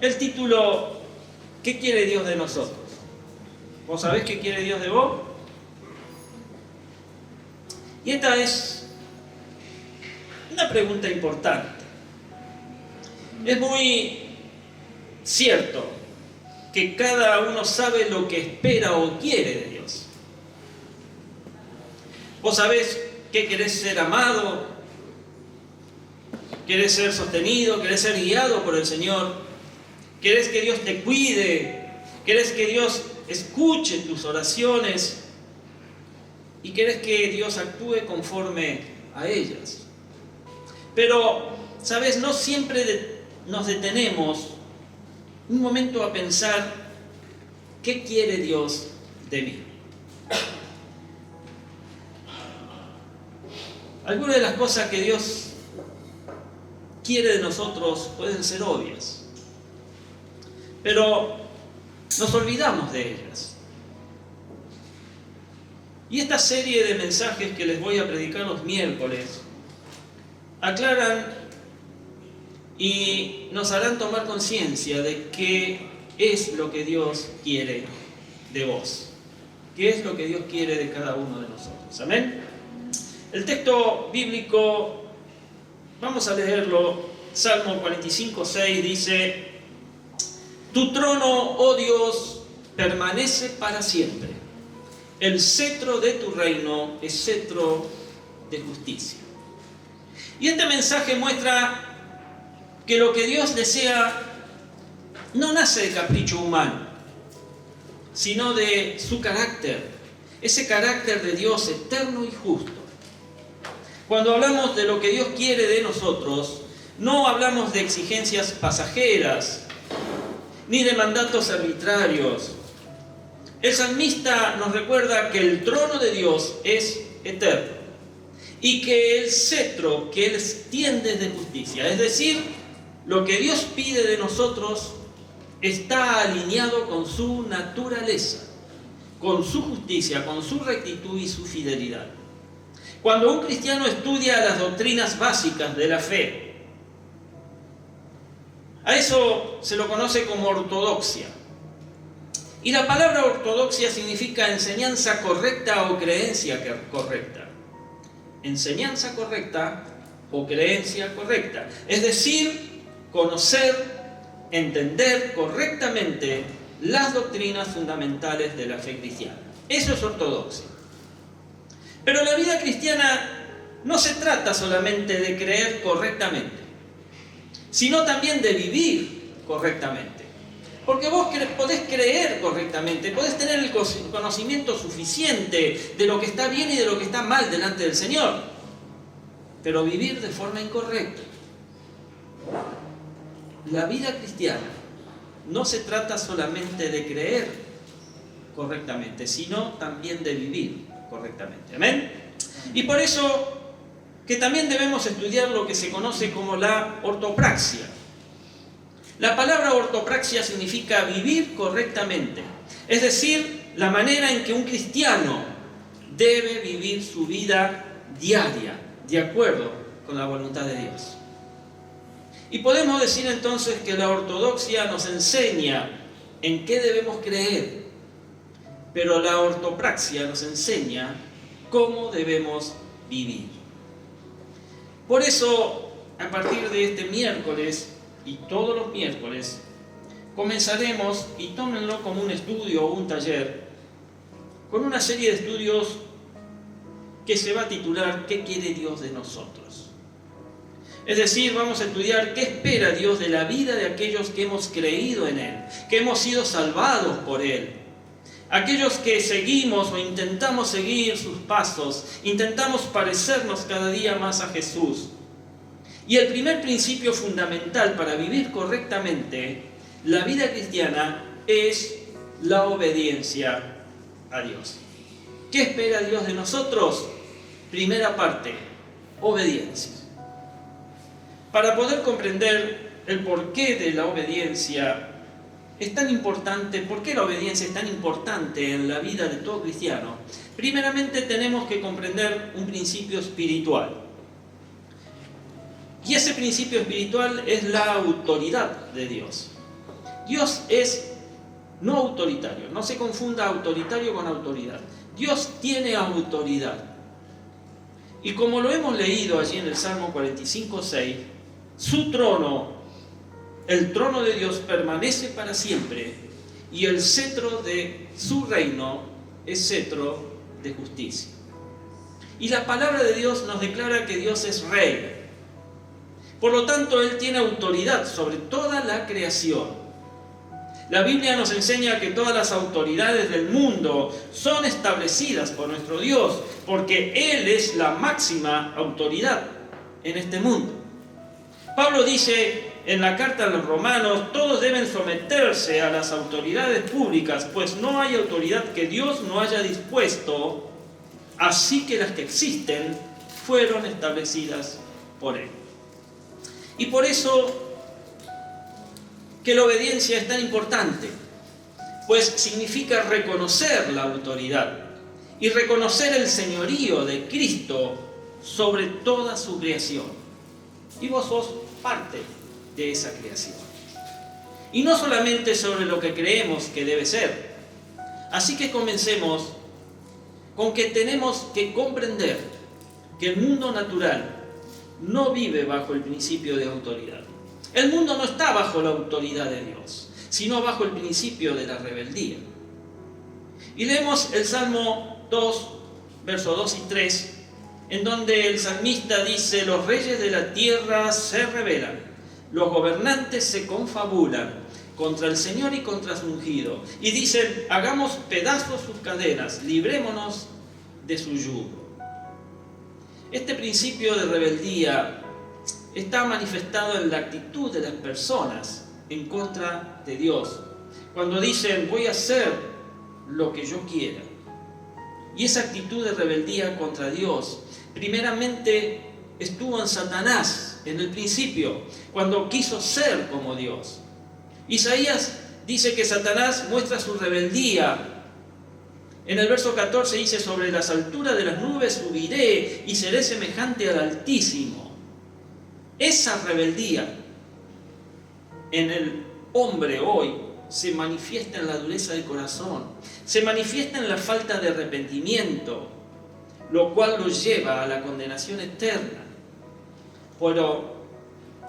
el título ¿Qué quiere Dios de nosotros? ¿Vos sabés qué quiere Dios de vos? Y esta es una pregunta importante. Es muy cierto que cada uno sabe lo que espera o quiere de Dios. Vos sabés que querés ser amado, querés ser sostenido, querés ser guiado por el Señor, querés que Dios te cuide, querés que Dios escuche tus oraciones y querés que Dios actúe conforme a ellas. Pero, ¿sabes? No siempre nos detenemos un momento a pensar ¿qué quiere Dios de mí? Algunas de las cosas que Dios quiere de nosotros pueden ser obvias, pero nos olvidamos de ellas. Y esta serie de mensajes que les voy a predicar los miércoles aclaran y nos harán tomar conciencia de qué es lo que Dios quiere de vos, qué es lo que Dios quiere de cada uno de nosotros. Amén. El texto bíblico, vamos a leerlo, Salmo 45:6 dice: Tu trono, oh Dios, permanece para siempre. El cetro de tu reino es cetro de justicia. Y este mensaje muestra que lo que Dios desea no nace de capricho humano, sino de su carácter, ese carácter de Dios eterno y justo. Cuando hablamos de lo que Dios quiere de nosotros, no hablamos de exigencias pasajeras, ni de mandatos arbitrarios. El salmista nos recuerda que el trono de Dios es eterno y que el cetro que Él extiende es de justicia. Es decir, lo que Dios pide de nosotros está alineado con su naturaleza, con su justicia, con su rectitud y su fidelidad. Cuando un cristiano estudia las doctrinas básicas de la fe, a eso se lo conoce como ortodoxia. Y la palabra ortodoxia significa enseñanza correcta o creencia correcta. Enseñanza correcta o creencia correcta. Es decir, conocer, entender correctamente las doctrinas fundamentales de la fe cristiana. Eso es ortodoxia. Pero la vida cristiana no se trata solamente de creer correctamente, sino también de vivir correctamente. Porque vos podés creer correctamente, podés tener el conocimiento suficiente de lo que está bien y de lo que está mal delante del Señor, pero vivir de forma incorrecta. La vida cristiana no se trata solamente de creer correctamente, sino también de vivir correctamente. ¿Amén? Y por eso que también debemos estudiar lo que se conoce como la ortopraxia. La palabra ortopraxia significa vivir correctamente, es decir, la manera en que un cristiano debe vivir su vida diaria, de acuerdo con la voluntad de Dios. Y podemos decir entonces que la ortodoxia nos enseña en qué debemos creer, pero la ortopraxia nos enseña cómo debemos vivir. Por eso, a partir de este miércoles y todos los miércoles, comenzaremos, y tómenlo como un estudio o un taller, con una serie de estudios que se va a titular ¿Qué quiere Dios de nosotros? Es decir, vamos a estudiar qué espera Dios de la vida de aquellos que hemos creído en Él, que hemos sido salvados por Él. Aquellos que seguimos o intentamos seguir sus pasos, intentamos parecernos cada día más a Jesús. Y el primer principio fundamental para vivir correctamente la vida cristiana es la obediencia a Dios. ¿Qué espera Dios de nosotros? Primera parte, obediencia. Para poder comprender el porqué de la obediencia es tan importante, por qué la obediencia es tan importante en la vida de todo cristiano, primeramente tenemos que comprender un principio espiritual. Y ese principio espiritual es la autoridad de Dios. Dios es no autoritario, no se confunda autoritario con autoridad. Dios tiene autoridad. Y como lo hemos leído allí en el Salmo 45:6, su trono, el trono de Dios, permanece para siempre, y el cetro de su reino es cetro de justicia. Y la palabra de Dios nos declara que Dios es rey. Por lo tanto, Él tiene autoridad sobre toda la creación. La Biblia nos enseña que todas las autoridades del mundo son establecidas por nuestro Dios, porque Él es la máxima autoridad en este mundo. Pablo dice en la carta a los romanos: todos deben someterse a las autoridades públicas, pues no hay autoridad que Dios no haya dispuesto, así que las que existen fueron establecidas por Él. Y por eso que la obediencia es tan importante, pues significa reconocer la autoridad y reconocer el señorío de Cristo sobre toda su creación. Y vos sos parte de esa creación. Y no solamente sobre lo que creemos que debe ser. Así que comencemos con que tenemos que comprender que el mundo natural no vive bajo el principio de autoridad. El mundo no está bajo la autoridad de Dios, sino bajo el principio de la rebeldía. Y leemos el Salmo 2, versos 2 y 3, en donde el salmista dice: los reyes de la tierra se rebelan, los gobernantes se confabulan contra el Señor y contra su ungido, y dicen: hagamos pedazos sus cadenas, librémonos de su yugo. Este principio de rebeldía está manifestado en la actitud de las personas en contra de Dios, cuando dicen: voy a hacer lo que yo quiera. Y esa actitud de rebeldía contra Dios primeramente estuvo en Satanás en el principio, cuando quiso ser como Dios. Isaías dice que Satanás muestra su rebeldía. En el verso 14 dice: sobre las alturas de las nubes subiré y seré semejante al Altísimo. Esa rebeldía en el hombre hoy se manifiesta en la dureza del corazón, se manifiesta en la falta de arrepentimiento, lo cual lo lleva a la condenación eterna. Pero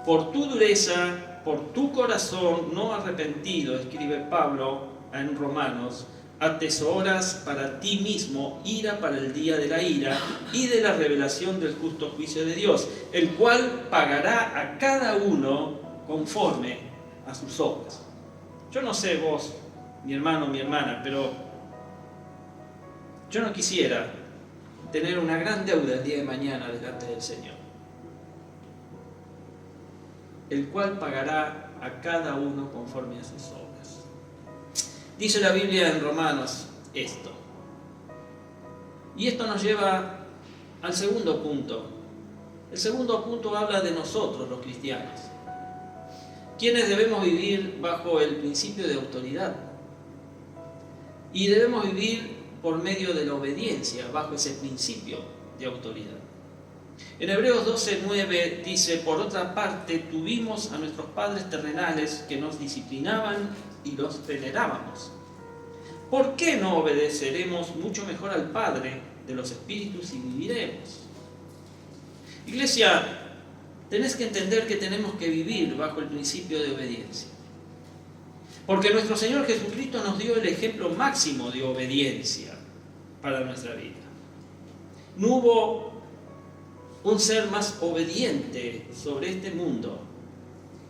por tu dureza, por tu corazón no arrepentido, escribe Pablo en Romanos, atesoras para ti mismo ira para el día de la ira y de la revelación del justo juicio de Dios, el cual pagará a cada uno conforme a sus obras. Yo no sé vos, mi hermano, mi hermana, pero yo no quisiera tener una gran deuda el día de mañana delante del Señor, el cual pagará a cada uno conforme a sus obras. Dice la Biblia en Romanos esto. Y esto nos lleva al segundo punto. El segundo punto habla de nosotros, los cristianos, quienes debemos vivir bajo el principio de autoridad. Y debemos vivir por medio de la obediencia, bajo ese principio de autoridad. En Hebreos 12:9 dice: por otra parte, tuvimos a nuestros padres terrenales que nos disciplinaban y los venerábamos. ¿Por qué no obedeceremos mucho mejor al Padre de los espíritus y viviremos? Iglesia, tenés que entender que tenemos que vivir bajo el principio de obediencia. Porque nuestro Señor Jesucristo nos dio el ejemplo máximo de obediencia para nuestra vida. No hubo un ser más obediente sobre este mundo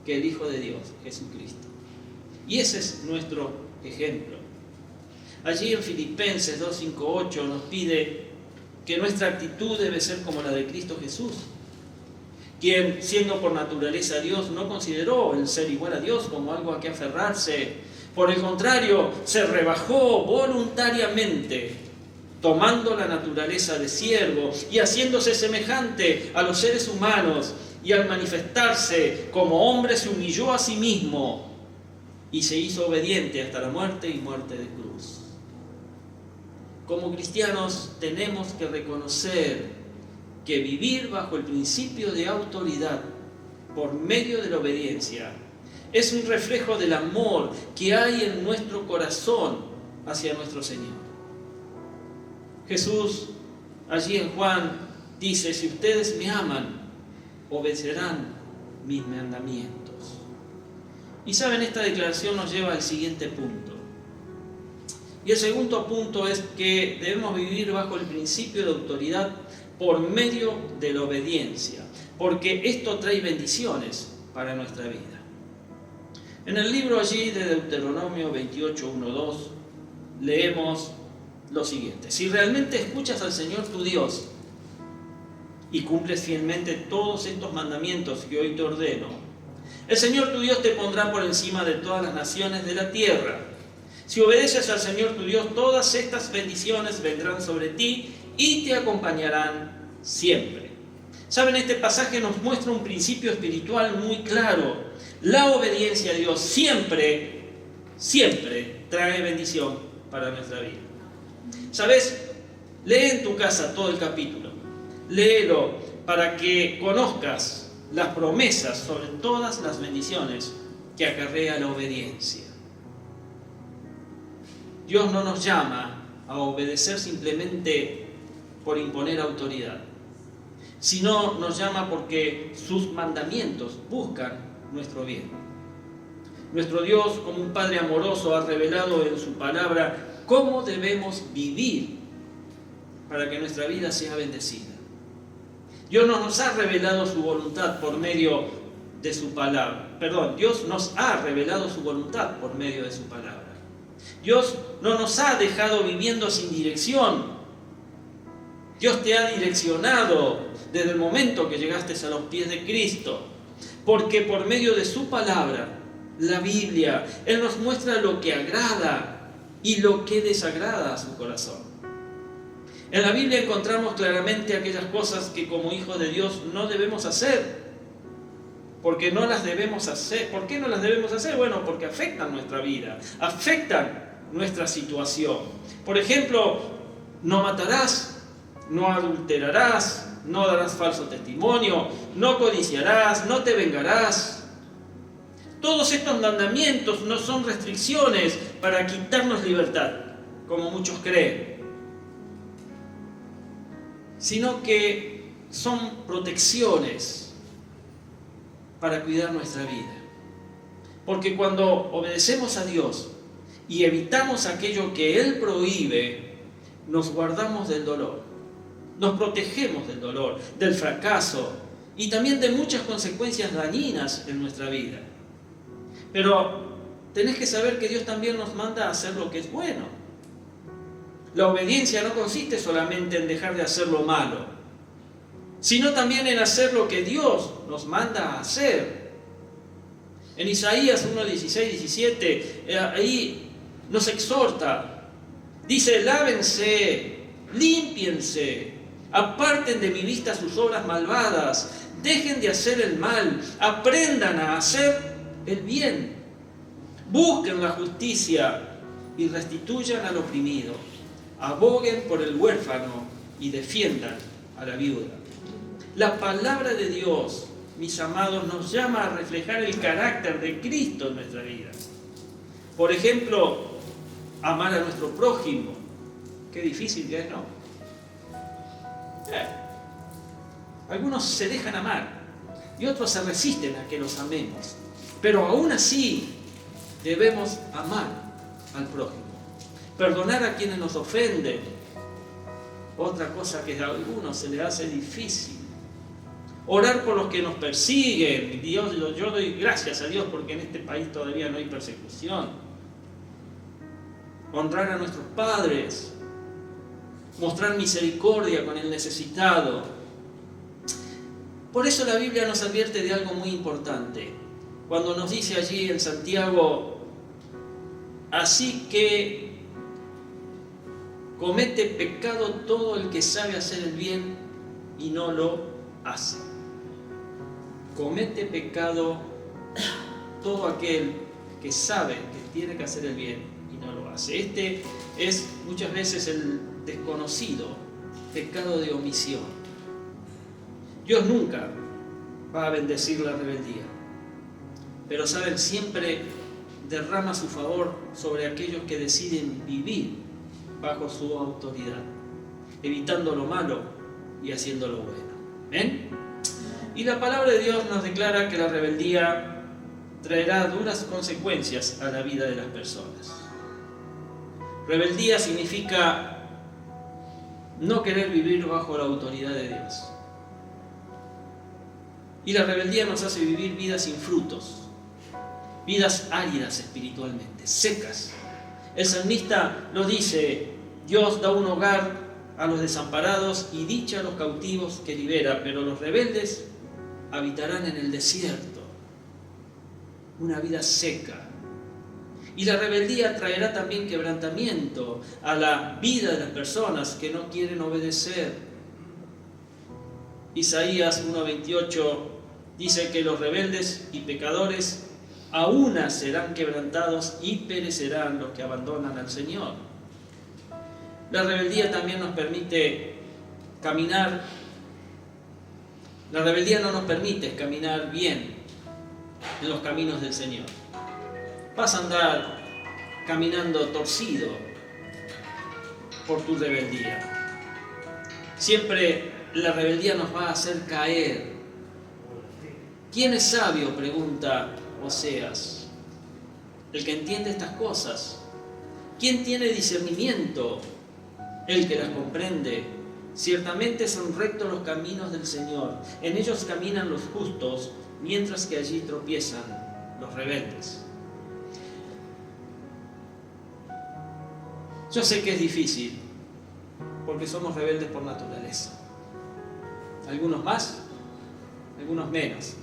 que el Hijo de Dios, Jesucristo. Y ese es nuestro ejemplo. Allí en Filipenses 2:5-8 nos pide que nuestra actitud debe ser como la de Cristo Jesús, quien, siendo por naturaleza Dios, no consideró el ser igual a Dios como algo a que aferrarse. Por el contrario, se rebajó voluntariamente, tomando la naturaleza de siervo y haciéndose semejante a los seres humanos, y al manifestarse como hombre se humilló a sí mismo y se hizo obediente hasta la muerte y muerte de cruz. Como cristianos tenemos que reconocer que vivir bajo el principio de autoridad por medio de la obediencia es un reflejo del amor que hay en nuestro corazón hacia nuestro Señor. Jesús, allí en Juan, dice: si ustedes me aman, obedecerán mis mandamientos. Y saben, esta declaración nos lleva al siguiente punto. Y el segundo punto es que debemos vivir bajo el principio de autoridad por medio de la obediencia, porque esto trae bendiciones para nuestra vida. En el libro allí de Deuteronomio 28:1-2 leemos lo siguiente: si realmente escuchas al Señor tu Dios y cumples fielmente todos estos mandamientos que hoy te ordeno, el Señor tu Dios te pondrá por encima de todas las naciones de la tierra. Si obedeces al Señor tu Dios, todas estas bendiciones vendrán sobre ti y te acompañarán siempre. Saben, este pasaje nos muestra un principio espiritual muy claro. La obediencia a Dios siempre trae bendición para nuestra vida. ¿Sabes? Lee en tu casa todo el capítulo. Léelo para que conozcas las promesas sobre todas las bendiciones que acarrea la obediencia. Dios no nos llama a obedecer simplemente por imponer autoridad, sino nos llama porque sus mandamientos buscan nuestro bien. Nuestro Dios, como un Padre amoroso, ha revelado en su palabra cómo debemos vivir para que nuestra vida sea bendecida. Dios no nos ha revelado su voluntad por medio de su palabra. Dios nos ha revelado su voluntad por medio de su palabra. Dios no nos ha dejado viviendo sin dirección. Dios te ha direccionado desde el momento que llegaste a los pies de Cristo, porque por medio de su palabra, la Biblia, Él nos muestra lo que agrada y lo que desagrada a su corazón. En la Biblia encontramos claramente aquellas cosas que como hijos de Dios no debemos hacer. Porque no las debemos hacer. ¿Por qué no las debemos hacer? Bueno, porque afectan nuestra vida, afectan nuestra situación. Por ejemplo, no matarás, no adulterarás, no darás falso testimonio, no codiciarás, no te vengarás. Todos estos mandamientos no son restricciones para quitarnos libertad, como muchos creen, sino que son protecciones para cuidar nuestra vida. Porque cuando obedecemos a Dios y evitamos aquello que Él prohíbe, nos guardamos del dolor, nos protegemos del dolor, del fracaso y también de muchas consecuencias dañinas en nuestra vida. Pero tenés que saber que Dios también nos manda a hacer lo que es bueno. La obediencia no consiste solamente en dejar de hacer lo malo, sino también en hacer lo que Dios nos manda a hacer. En Isaías 1:16-17, ahí nos exhorta, dice: lávense, límpiense, aparten de mi vista sus obras malvadas, dejen de hacer el mal, aprendan a hacer el bien, busquen la justicia y restituyan al oprimido, aboguen por el huérfano y defiendan a la viuda. La palabra de Dios, mis amados, nos llama a reflejar el carácter de Cristo en nuestra vida. Por ejemplo, amar a nuestro prójimo. Qué difícil que es, ¿no? Algunos se dejan amar y otros se resisten a que los amemos. Pero aún así debemos amar al prójimo, perdonar a quienes nos ofenden. Otra cosa que a algunos se les hace difícil: orar por los que nos persiguen. Yo doy gracias a Dios porque en este país todavía no hay persecución. Honrar a nuestros padres, mostrar misericordia con el necesitado. Por eso la Biblia nos advierte de algo muy importante. Cuando nos dice allí en Santiago: así que comete pecado todo el que sabe hacer el bien y no lo hace. Comete pecado todo aquel que sabe que tiene que hacer el bien y no lo hace. Este es muchas veces el desconocido pecado de omisión. Dios nunca va a bendecir la rebeldía. pero saben, siempre derrama su favor sobre aquellos que deciden vivir bajo su autoridad, evitando lo malo y haciendo lo bueno. ¿Ven? Y la palabra de Dios nos declara que la rebeldía traerá duras consecuencias a la vida de las personas. Rebeldía significa no querer vivir bajo la autoridad de Dios. Y la rebeldía nos hace vivir vidas sin frutos, vidas áridas espiritualmente, secas. El salmista lo dice: Dios da un hogar a los desamparados y dicha a los cautivos que libera, pero los rebeldes habitarán en el desierto. Una vida seca. Y la rebeldía traerá también quebrantamiento a la vida de las personas que no quieren obedecer. Isaías 1:28 dice que los rebeldes y pecadores a una serán quebrantados y perecerán los que abandonan al Señor. La rebeldía también nos permite caminar. La rebeldía no nos permite caminar bien en los caminos del Señor. Vas a andar caminando torcido por tu rebeldía. Siempre la rebeldía nos va a hacer caer. ¿Quién es sabio?, pregunta Oseas. El que entiende estas cosas. ¿Quién tiene discernimiento? El que las comprende. Ciertamente son rectos los caminos del Señor. En ellos caminan los justos, mientras que allí tropiezan los rebeldes. Yo sé que es difícil, porque somos rebeldes por naturaleza. Algunos más, algunos menos.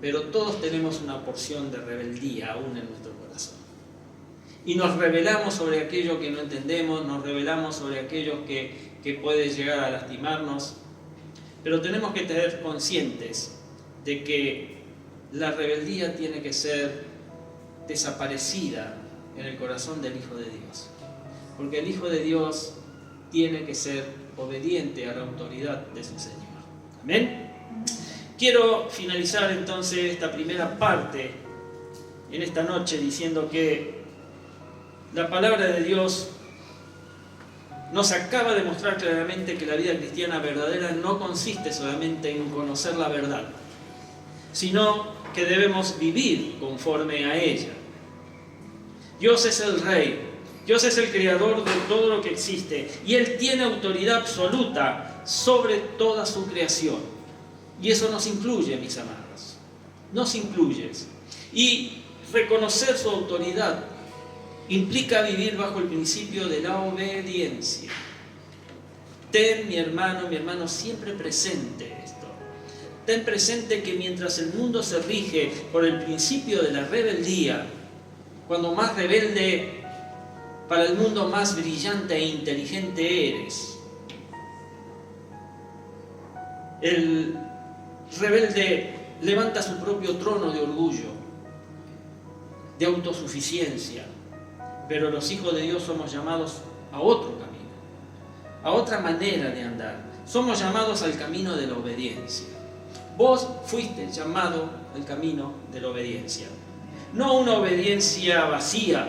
Pero todos tenemos una porción de rebeldía aún en nuestro corazón. Y nos rebelamos sobre aquello que no entendemos, nos rebelamos sobre aquello que puede llegar a lastimarnos. Pero tenemos que tener conscientes de que la rebeldía tiene que ser desaparecida en el corazón del Hijo de Dios. Porque el Hijo de Dios tiene que ser obediente a la autoridad de su Señor. Amén. Quiero finalizar entonces esta primera parte en esta noche diciendo que la palabra de Dios nos acaba de mostrar claramente que la vida cristiana verdadera no consiste solamente en conocer la verdad, sino que debemos vivir conforme a ella. Dios es el Rey. Dios es el creador de todo lo que existe y Él tiene autoridad absoluta sobre toda su creación. Y eso nos incluye, mis amados. Nos incluye. Y reconocer su autoridad implica vivir bajo el principio de la obediencia. Ten, mi hermano, siempre presente esto. Ten presente que mientras el mundo se rige por el principio de la rebeldía, cuando más rebelde, para el mundo más brillante e inteligente eres. El rebelde levanta su propio trono de orgullo, de autosuficiencia, pero los hijos de Dios somos llamados a otro camino, a otra manera de andar. Somos llamados al camino de la obediencia. Vos fuiste llamado al camino de la obediencia. No una obediencia vacía,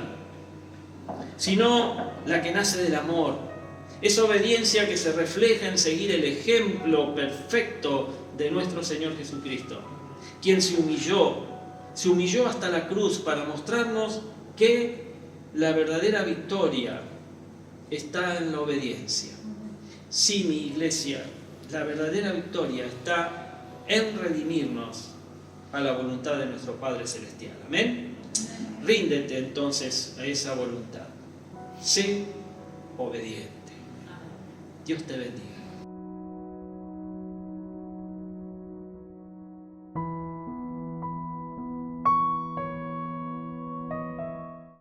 sino la que nace del amor. Esa obediencia que se refleja en seguir el ejemplo perfecto de nuestro Señor Jesucristo, quien se humilló hasta la cruz para mostrarnos que la verdadera victoria está en la obediencia. Sí, mi iglesia, la verdadera victoria está en redimirnos a la voluntad de nuestro Padre Celestial. Amén. Ríndete entonces a esa voluntad. Sé obediente. Dios te bendiga.